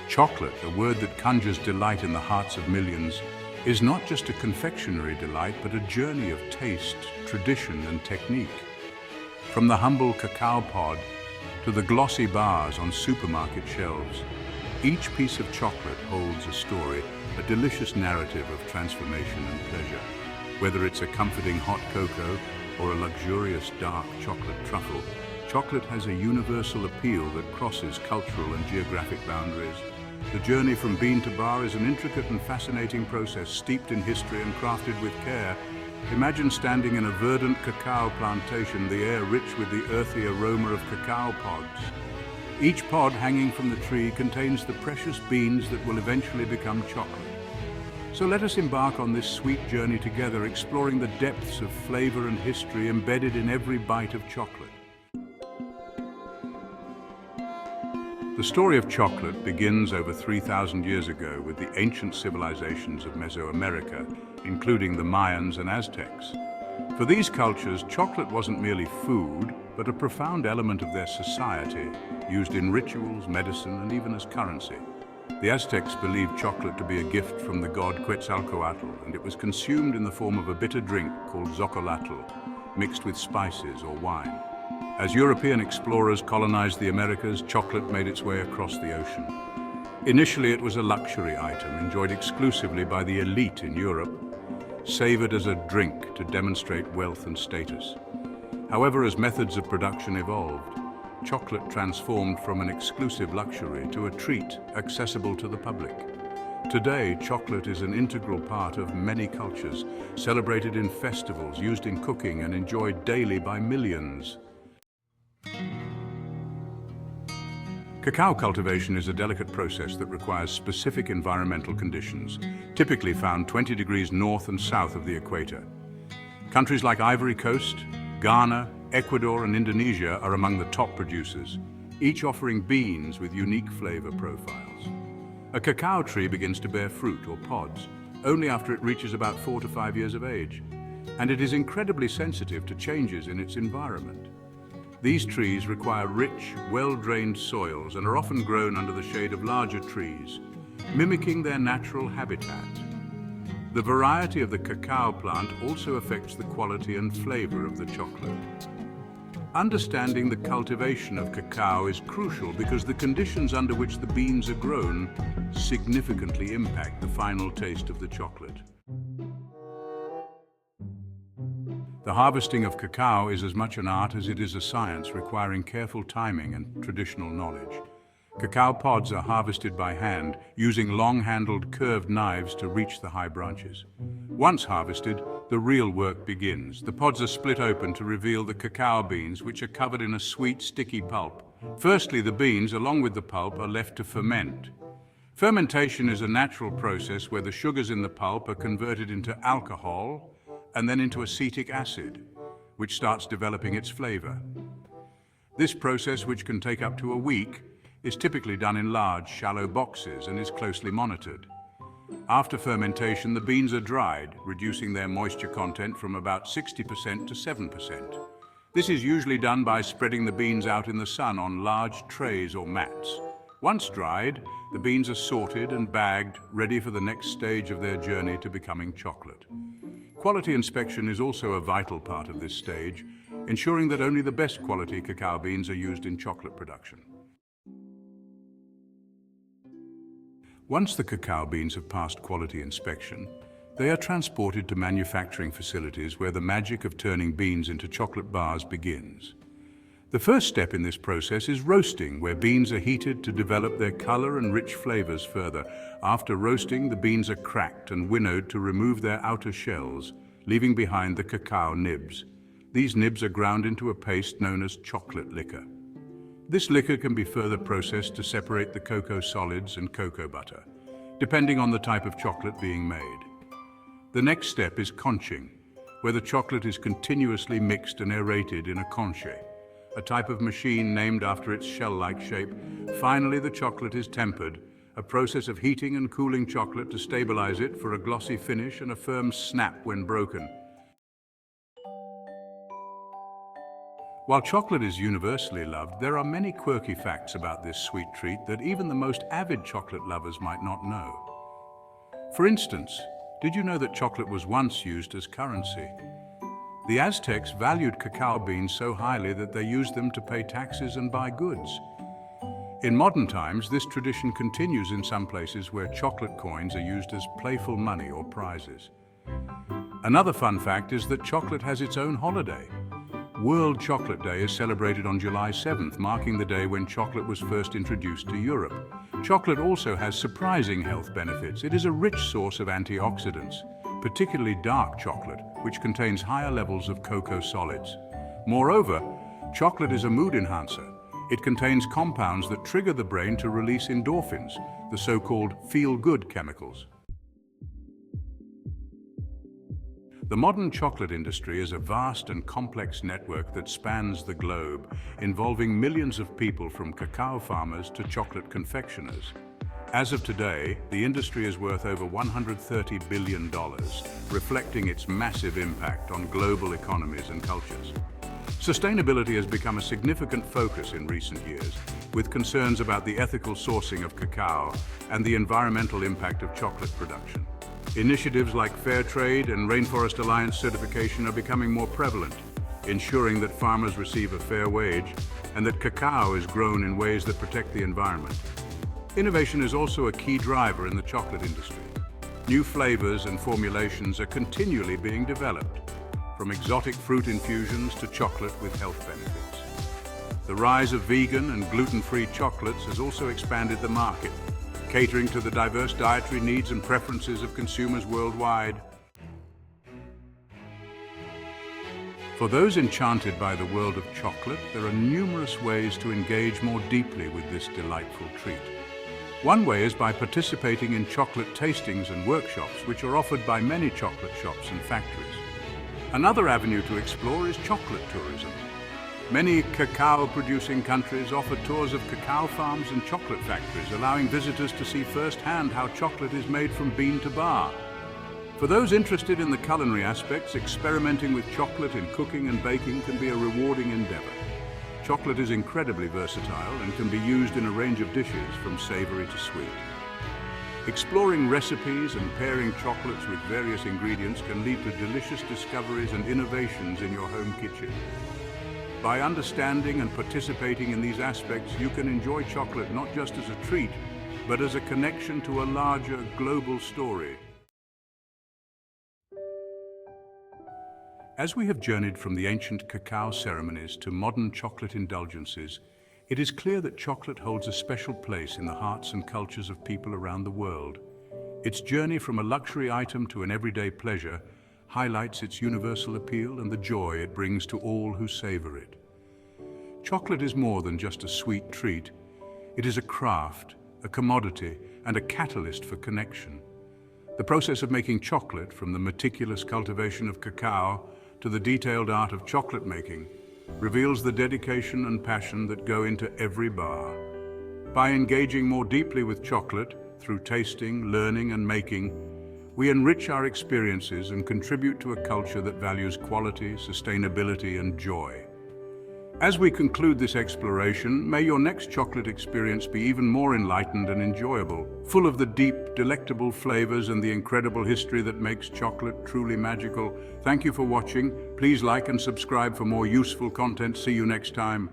Chocolate, a word that conjures delight in the hearts of millions, is not just a confectionery delight, but a journey of taste, tradition, and technique. From the humble cacao pod to the glossy bars on supermarket shelves, each piece of chocolate holds a story, a delicious narrative of transformation and pleasure. Whether it's a comforting hot cocoa or a luxurious dark chocolate truffle, chocolate has a universal appeal that crosses cultural and geographic boundaries. The journey from bean to bar is an intricate and fascinating process steeped in history and crafted with care. Imagine standing in a verdant cacao plantation, the air rich with the earthy aroma of cacao pods. Each pod hanging from the tree contains the precious beans that will eventually become chocolate. So let us embark on this sweet journey together, exploring the depths of flavor and history embedded in every bite of chocolate. The story of chocolate begins over 3,000 years ago with the ancient civilizations of Mesoamerica, including the Mayans and Aztecs. For these cultures, chocolate wasn't merely food, but a profound element of their society, used in rituals, medicine, and even as currency. The Aztecs believed chocolate to be a gift from the god Quetzalcoatl, and it was consumed in the form of a bitter drink called zocolatl, mixed with spices or wine. As European explorers colonized the Americas, chocolate made its way across the ocean. Initially, it was a luxury item enjoyed exclusively by the elite in Europe, savored as a drink to demonstrate wealth and status. However, as methods of production evolved, chocolate transformed from an exclusive luxury to a treat accessible to the public. Today, chocolate is an integral part of many cultures, celebrated in festivals, used in cooking, and enjoyed daily by millions. Cacao cultivation is a delicate process that requires specific environmental conditions, typically found 20 degrees north and south of the equator. Countries like Ivory Coast, Ghana, Ecuador, and Indonesia are among the top producers, each offering beans with unique flavor profiles. A cacao tree begins to bear fruit or pods only after it reaches about 4 to 5 years of age, and it is incredibly sensitive to changes in its environment. These trees require rich, well-drained soils and are often grown under the shade of larger trees, mimicking their natural habitat. The variety of the cacao plant also affects the quality and flavor of the chocolate. Understanding the cultivation of cacao is crucial because the conditions under which the beans are grown significantly impact the final taste of the chocolate. The harvesting of cacao is as much an art as it is a science, requiring careful timing and traditional knowledge. Cacao pods are harvested by hand, using long-handled curved knives to reach the high branches. Once harvested, the real work begins. The pods are split open to reveal the cacao beans, which are covered in a sweet, sticky pulp. Firstly, the beans, along with the pulp, are left to ferment. Fermentation is a natural process where the sugars in the pulp are converted into alcohol and then into acetic acid, which starts developing its flavor. This process, which can take up to a week, is typically done in large, shallow boxes and is closely monitored. After fermentation, the beans are dried, reducing their moisture content from about 60% to 7%. This is usually done by spreading the beans out in the sun on large trays or mats. Once dried, the beans are sorted and bagged, ready for the next stage of their journey to becoming chocolate. Quality inspection is also a vital part of this stage, ensuring that only the best quality cacao beans are used in chocolate production. Once the cacao beans have passed quality inspection, they are transported to manufacturing facilities where the magic of turning beans into chocolate bars begins. The first step in this process is roasting, where beans are heated to develop their color and rich flavors further. After roasting, the beans are cracked and winnowed to remove their outer shells, leaving behind the cacao nibs. These nibs are ground into a paste known as chocolate liquor. This liquor can be further processed to separate the cocoa solids and cocoa butter, depending on the type of chocolate being made. The next step is conching, where the chocolate is continuously mixed and aerated in a conche, a type of machine named after its shell-like shape. Finally, the chocolate is tempered, a process of heating and cooling chocolate to stabilize it for a glossy finish and a firm snap when broken. While chocolate is universally loved, there are many quirky facts about this sweet treat that even the most avid chocolate lovers might not know. For instance, did you know that chocolate was once used as currency? The Aztecs valued cacao beans so highly that they used them to pay taxes and buy goods. In modern times, this tradition continues in some places where chocolate coins are used as playful money or prizes. Another fun fact is that chocolate has its own holiday. World Chocolate Day is celebrated on July 7th, marking the day when chocolate was first introduced to Europe. Chocolate also has surprising health benefits. It is a rich source of antioxidants, particularly dark chocolate, which contains higher levels of cocoa solids. Moreover, chocolate is a mood enhancer. It contains compounds that trigger the brain to release endorphins, the so-called feel-good chemicals. The modern chocolate industry is a vast and complex network that spans the globe, involving millions of people from cacao farmers to chocolate confectioners. As of today, the industry is worth over $130 billion, reflecting its massive impact on global economies and cultures. Sustainability has become a significant focus in recent years, with concerns about the ethical sourcing of cacao and the environmental impact of chocolate production. Initiatives like Fair Trade and Rainforest Alliance certification are becoming more prevalent, ensuring that farmers receive a fair wage and that cacao is grown in ways that protect the environment. Innovation is also a key driver in the chocolate industry. New flavors and formulations are continually being developed, from exotic fruit infusions to chocolate with health benefits. The rise of vegan and gluten-free chocolates has also expanded the market, catering to the diverse dietary needs and preferences of consumers worldwide. For those enchanted by the world of chocolate, there are numerous ways to engage more deeply with this delightful treat. One way is by participating in chocolate tastings and workshops, which are offered by many chocolate shops and factories. Another avenue to explore is chocolate tourism. Many cacao-producing countries offer tours of cacao farms and chocolate factories, allowing visitors to see firsthand how chocolate is made from bean to bar. For those interested in the culinary aspects, experimenting with chocolate in cooking and baking can be a rewarding endeavor. Chocolate is incredibly versatile and can be used in a range of dishes, from savory to sweet. Exploring recipes and pairing chocolates with various ingredients can lead to delicious discoveries and innovations in your home kitchen. By understanding and participating in these aspects, you can enjoy chocolate not just as a treat, but as a connection to a larger global story. As we have journeyed from the ancient cacao ceremonies to modern chocolate indulgences, it is clear that chocolate holds a special place in the hearts and cultures of people around the world. Its journey from a luxury item to an everyday pleasure highlights its universal appeal and the joy it brings to all who savor it. Chocolate is more than just a sweet treat. It is a craft, a commodity, and a catalyst for connection. The process of making chocolate, from the meticulous cultivation of cacao to the detailed art of chocolate making, reveals the dedication and passion that go into every bar. By engaging more deeply with chocolate, through tasting, learning, and making, we enrich our experiences and contribute to a culture that values quality, sustainability, and joy. As we conclude this exploration, may your next chocolate experience be even more enlightened and enjoyable, full of the deep, delectable flavors and the incredible history that makes chocolate truly magical. Thank you for watching. Please like and subscribe for more useful content. See you next time.